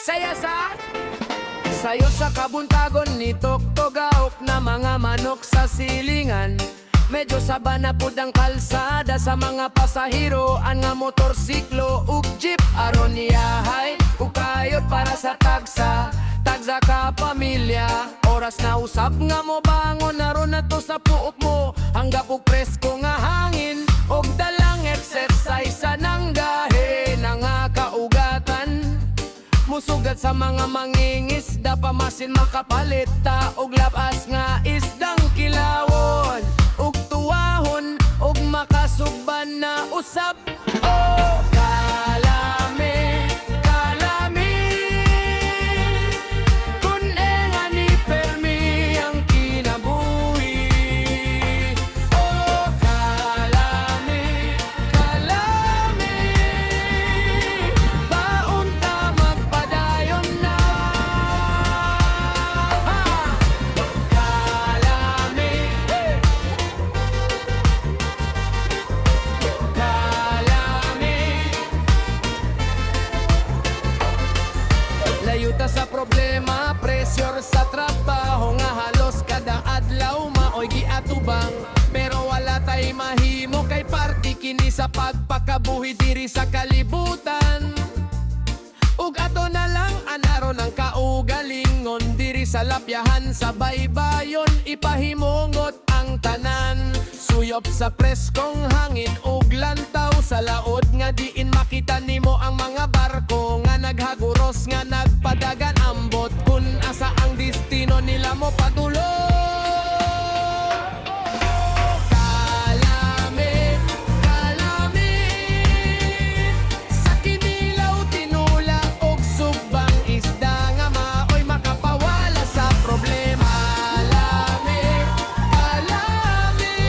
Saya sayo sa kabuntagon ni Toktogaok na mga manok sa silingan. Medyo saba na pud ang kalsada sa mga pasahero, ang nga motorsiklo ug jeep aron niyahay ukayot para sa tagsa ka pamilya. Oras na usab nga mo bangon naron na to sa puok mo, hangga pug presko nga hangin og dalang exercise sa nanggahe na nga kaugatan. Musugat sa mga mangingisda, pamasin makapalit ta og labas nga isdang kilawon ug tuwahon ug makasugban na usab. Oh, kalami, kalami, kun nga ni permi ang kinabuhi. Oh, kalami, kalami, baon ta magpadayon na. Kalami, layuta sa problema, pressure sa trabaho nga halos kada adlaw maoy giatubang. Pero wala tay mahimo kay party kini sa pagpakabuhi diri sa kalibutan. Ug ato na lang anaron ang kaugalingon diri sa lapyahan sa baybayon, ipahimongot ang tanan. Suyop sa preskong hangin ug lantaw sa laod nga diin makita nimo ang mga barko nga naghaguros nga nagpadagan ambot kun asa ang destino nila mo padulong. Kalami, kalami, sa kinilaw tinula og subang isda nga maoy makapawala sa problema. Kalami, kalami,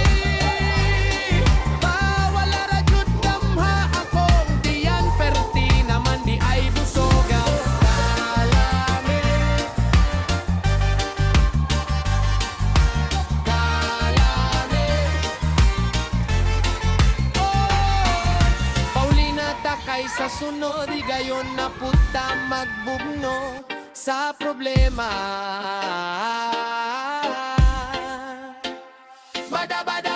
bawala ra jud damha akong tiyan perti naman di ay busoga. Kalami, kalami, Paulina takay sa sunod, gayon na puta magbugno sa problema. Bada bada